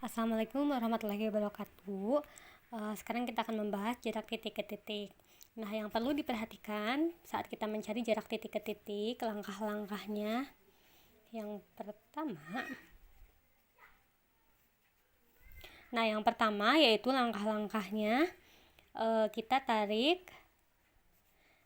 Assalamualaikum warahmatullahi wabarakatuh. Sekarang kita akan membahas jarak titik ke titik. Nah, yang perlu diperhatikan saat kita mencari jarak titik ke titik, langkah-langkahnya. Yang pertama yaitu langkah-langkahnya. Kita tarik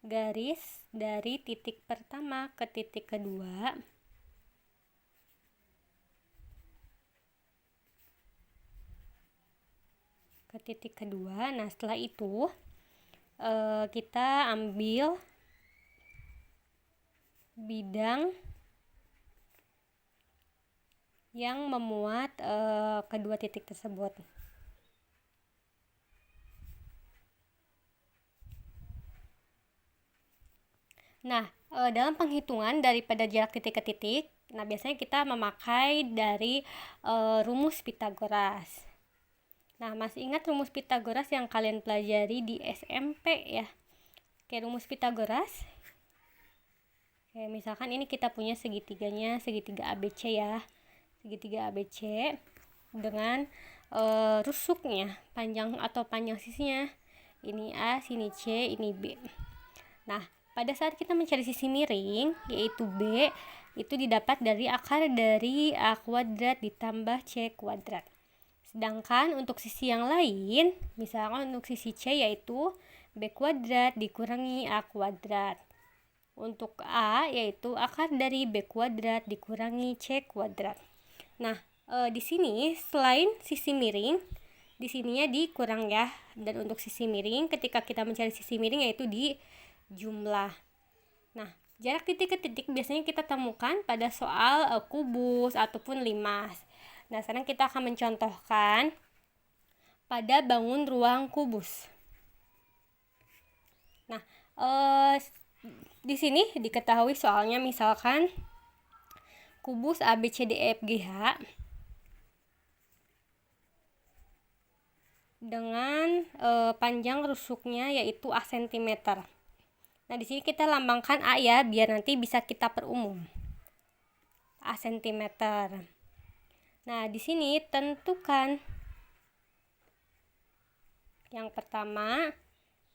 garis dari titik pertama ke titik kedua. Nah setelah itu kita ambil bidang yang memuat kedua titik tersebut. Nah, dalam penghitungan daripada jarak titik ke titik, nah biasanya kita memakai dari rumus Pythagoras. Nah, masih ingat rumus Pythagoras yang kalian pelajari di SMP ya? Oke, rumus Pythagoras. Oke, misalkan ini kita punya segitiganya, segitiga ABC ya. Segitiga ABC dengan rusuknya, panjang sisinya. Ini A, sini C, ini B. Nah, pada saat kita mencari sisi miring, yaitu B, itu didapat dari akar dari A kuadrat ditambah C kuadrat. Sedangkan untuk sisi yang lain, misalkan untuk sisi C yaitu B kuadrat dikurangi A kuadrat. Untuk A yaitu akar dari B kuadrat dikurangi C kuadrat. Nah, di sini selain sisi miring, di sininya dikurang ya. Dan untuk sisi miring, ketika kita mencari sisi miring yaitu di jumlah. Nah, jarak titik ke titik biasanya kita temukan pada soal kubus ataupun limas. Nah, sekarang kita akan mencontohkan pada bangun ruang kubus. Nah, di sini diketahui soalnya misalkan kubus ABCDEFGH dengan panjang rusuknya yaitu A cm. Nah, di sini kita lambangkan A ya, biar nanti bisa kita perumum. A cm. Nah, di sini tentukan yang pertama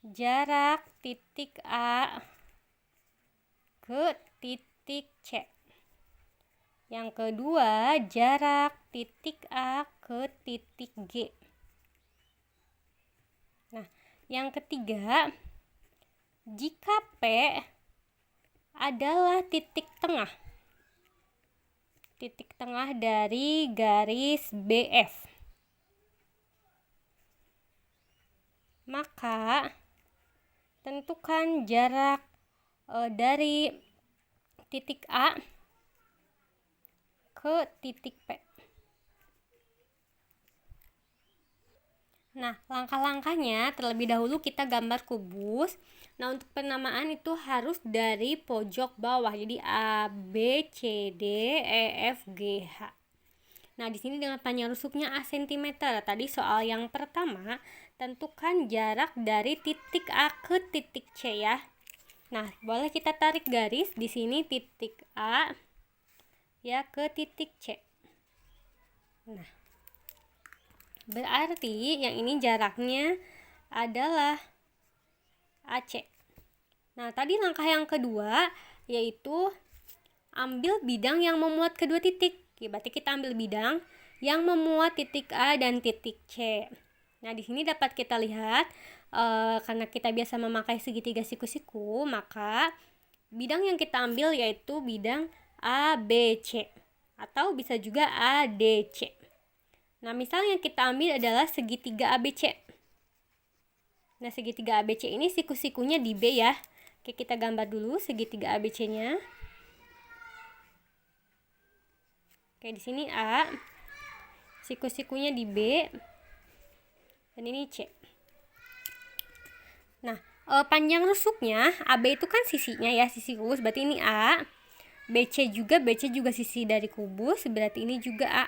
jarak titik A ke titik C. Yang kedua jarak titik A ke titik G. Nah, yang ketiga jika P adalah titik tengah dari garis BF, maka tentukan jarak dari titik A ke titik P. Nah, langkah-langkahnya terlebih dahulu kita gambar kubus. Nah, untuk penamaan itu harus dari pojok bawah. Jadi A, B, C, D, E, F, G, H. Nah, di sini dengan panjang rusuknya A cm. Tadi soal yang pertama, tentukan jarak dari titik A ke titik C ya. Nah, boleh kita tarik garis di sini titik A ya ke titik C. Nah, berarti yang ini jaraknya adalah AC. Nah, tadi langkah yang kedua yaitu ambil bidang yang memuat kedua titik. Berarti kita ambil bidang yang memuat titik A dan titik C. Nah, di sini dapat kita lihat karena kita biasa memakai segitiga siku-siku, maka bidang yang kita ambil yaitu bidang ABC atau bisa juga ADC. Nah, misal yang kita ambil adalah segitiga ABC. Nah, segitiga ABC ini siku-sikunya di B ya. Oke, kita gambar dulu segitiga ABC-nya. Oke, di sini A. Siku-sikunya di B. Dan ini C. Nah, panjang rusuknya AB itu kan sisinya ya, sisi kubus, berarti ini A. BC juga sisi dari kubus, berarti ini juga A.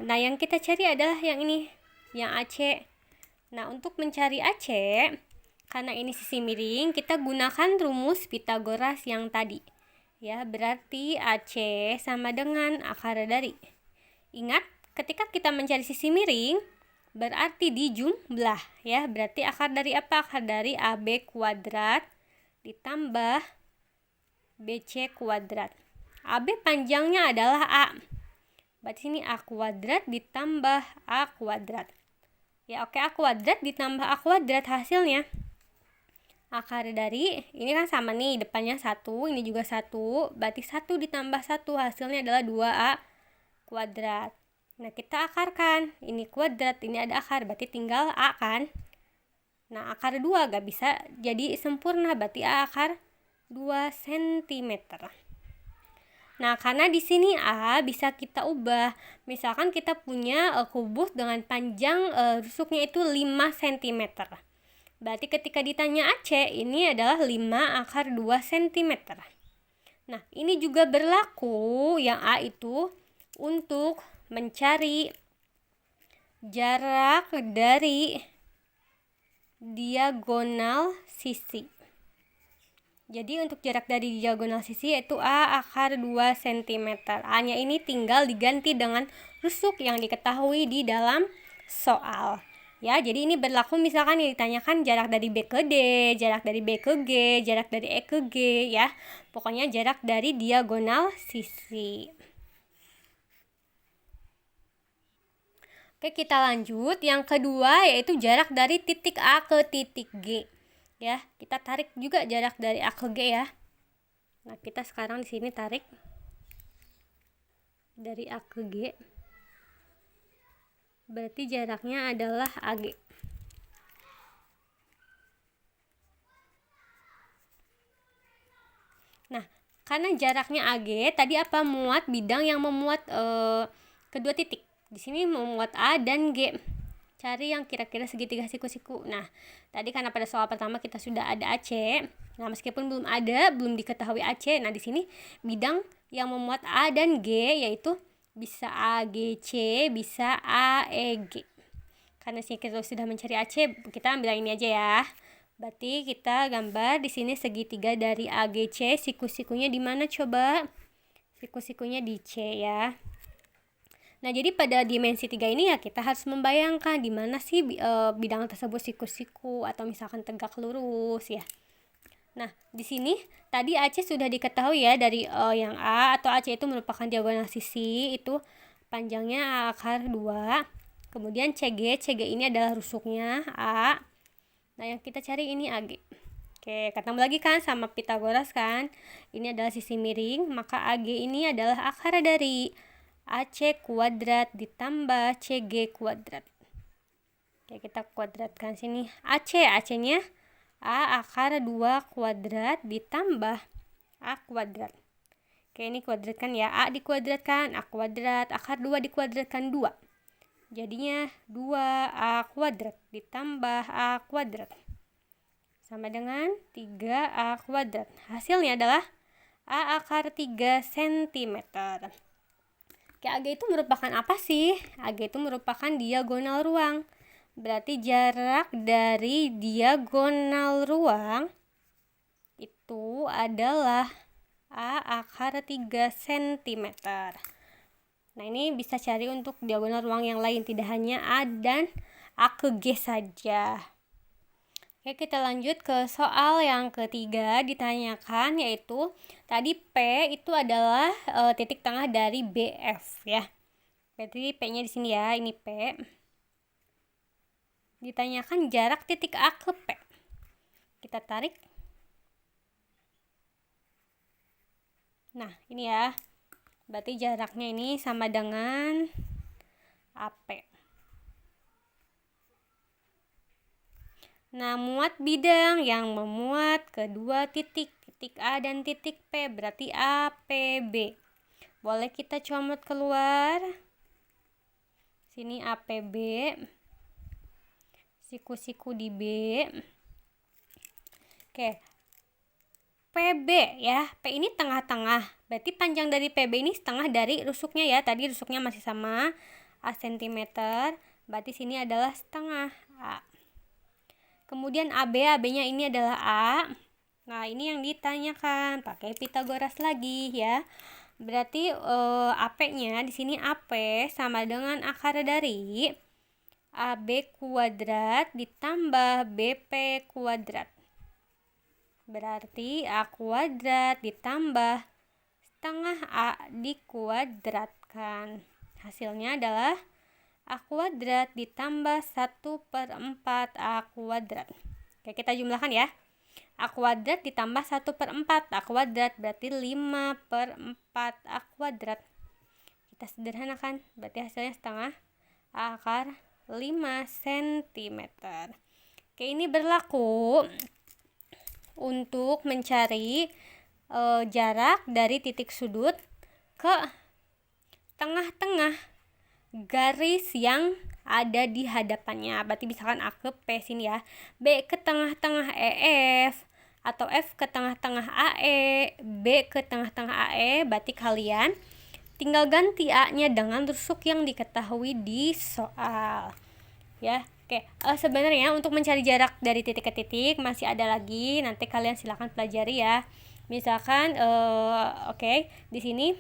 Nah, yang kita cari adalah yang ini, yang AC. Nah, untuk mencari AC, karena ini sisi miring, kita gunakan rumus Pythagoras yang tadi. Ya, berarti AC sama dengan akar dari. Ingat, ketika kita mencari sisi miring, berarti dijumlah ya. Berarti akar dari apa? Akar dari AB kuadrat ditambah BC kuadrat. AB panjangnya adalah A. Berarti ini A kuadrat ditambah A kuadrat. Ya oke, A kuadrat ditambah A kuadrat hasilnya. Akar dari, ini kan sama nih, depannya 1, ini juga 1. Berarti 1 ditambah 1 hasilnya adalah 2A kuadrat. Nah kita akarkan, ini kuadrat, ini ada akar, berarti tinggal A kan. Nah akar 2 gak bisa jadi sempurna, berarti A akar 2 cm. Nah, karena di sini A bisa kita ubah. Misalkan kita punya kubus dengan panjang rusuknya itu 5 cm. Berarti ketika ditanya AC, ini adalah 5 akar 2 cm. Nah, ini juga berlaku yang A itu untuk mencari jarak dari diagonal sisi. Jadi untuk jarak dari diagonal sisi yaitu A akar 2 cm. A-nya ini tinggal diganti dengan rusuk yang diketahui di dalam soal. Ya, jadi ini berlaku misalkan yang ditanyakan jarak dari B ke D, jarak dari B ke G, jarak dari E ke G ya. Pokoknya jarak dari diagonal sisi. Oke, kita lanjut. Yang kedua yaitu jarak dari titik A ke titik G. Ya, kita tarik juga jarak dari A ke G ya. Nah, kita sekarang di sini tarik dari A ke G. Berarti jaraknya adalah AG. Nah, karena jaraknya AG, tadi apa? Muat bidang yang memuat kedua titik. Di sini memuat A dan G. Cari yang kira-kira segitiga siku-siku. Nah, tadi karena pada soal pertama kita sudah ada AC. Nah, meskipun belum diketahui AC. Nah, di sini bidang yang memuat A dan G yaitu bisa AGC, bisa AEG. Karena sini kita sudah mencari AC, kita ambil ini aja ya. Berarti kita gambar di sini segitiga dari AGC, siku-sikunya di mana coba? Siku-sikunya di C ya. Nah, jadi pada dimensi 3 ini ya kita harus membayangkan di mana sih bidang tersebut siku-siku atau misalkan tegak lurus ya. Nah, di sini tadi AC sudah diketahui ya dari yang A atau AC itu merupakan diagonal sisi, itu panjangnya A akar 2. Kemudian CG ini adalah rusuknya A. Nah, yang kita cari ini AG. Oke, ketemu lagi kan sama Pitagoras kan. Ini adalah sisi miring, maka AG ini adalah akar dari AC kuadrat ditambah CG kuadrat. Oke, kita kuadratkan sini. AC-nya A akar 2 kuadrat ditambah A kuadrat. Oke, ini kuadratkan ya. A dikuadratkan, A kuadrat. Akar 2 dikuadratkan 2. Jadinya 2A kuadrat ditambah A kuadrat. Sama dengan 3A kuadrat. Hasilnya adalah A akar 3 cm. Oke, AG itu merupakan apa sih? AG itu merupakan diagonal ruang. Berarti jarak dari diagonal ruang itu adalah A akar 3 cm. Nah, ini bisa cari untuk diagonal ruang yang lain, tidak hanya A dan A ke G saja. Oke, kita lanjut ke soal yang ketiga. Ditanyakan yaitu tadi P itu adalah titik tengah dari BF ya. Berarti P-nya di sini ya, ini P. Ditanyakan jarak titik A ke P. Kita tarik. Nah, ini ya. Berarti jaraknya ini sama dengan AP. Nah, muat bidang yang memuat kedua titik A dan titik P, berarti APB. Boleh kita comot keluar. Sini APB. Siku-siku di B. Oke. PB ya. P ini tengah-tengah. Berarti panjang dari PB ini setengah dari rusuknya ya. Tadi rusuknya masih sama A cm. Berarti sini adalah setengah A. Kemudian AB-nya ini adalah A. Nah, ini yang ditanyakan pakai Pitagoras lagi ya. Berarti AP-nya di sini AP sama dengan akar dari AB kuadrat ditambah BP kuadrat. Berarti A kuadrat ditambah setengah A dikuadratkan. Hasilnya adalah A kuadrat ditambah 1/4 A kuadrat. Oke, kita jumlahkan ya. A kuadrat ditambah 1/4 A kuadrat berarti 5/4 A kuadrat. Kita sederhanakan, berarti hasilnya setengah A akar 5 cm. Oke, ini berlaku untuk mencari jarak dari titik sudut ke tengah-tengah garis yang ada di hadapannya. Berarti misalkan A ke P sini ya, B ke tengah-tengah EF, atau F ke tengah-tengah AE, B ke tengah-tengah AE. Berarti kalian tinggal ganti A-nya dengan rusuk yang diketahui di soal. Ya, oke. Sebenarnya untuk mencari jarak dari titik ke titik masih ada lagi. Nanti kalian silakan pelajari ya. Misalkan, oke, di sini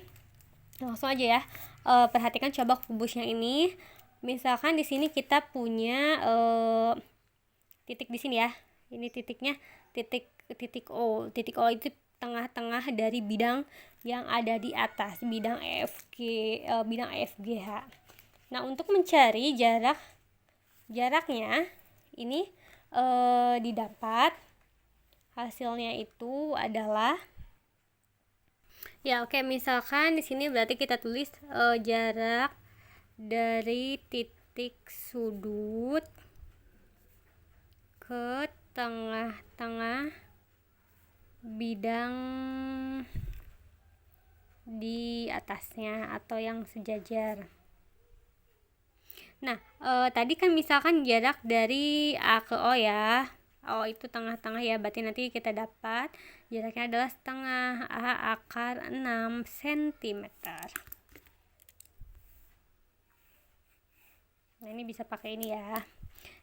langsung aja ya. Perhatikan coba kubusnya ini. Misalkan di sini kita punya titik di sini ya. Ini titiknya titik O. Titik O itu tengah-tengah dari bidang yang ada di atas, bidang EFGH. Nah, untuk mencari jaraknya ini didapat hasilnya itu adalah ya, oke, misalkan di sini berarti kita tulis jarak dari titik sudut ke tengah-tengah bidang di atasnya atau yang sejajar. Nah, tadi kan misalkan jarak dari A ke O ya. O itu tengah-tengah ya, berarti nanti kita dapat jaraknya adalah setengah A akar 6 cm. Nah, ini bisa pakai ini ya.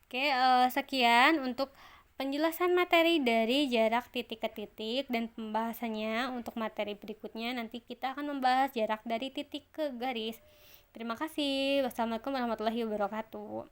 Oke, sekian untuk penjelasan materi dari jarak titik ke titik, dan pembahasannya untuk materi berikutnya nanti kita akan membahas jarak dari titik ke garis. Terima kasih. Wassalamualaikum warahmatullahi wabarakatuh.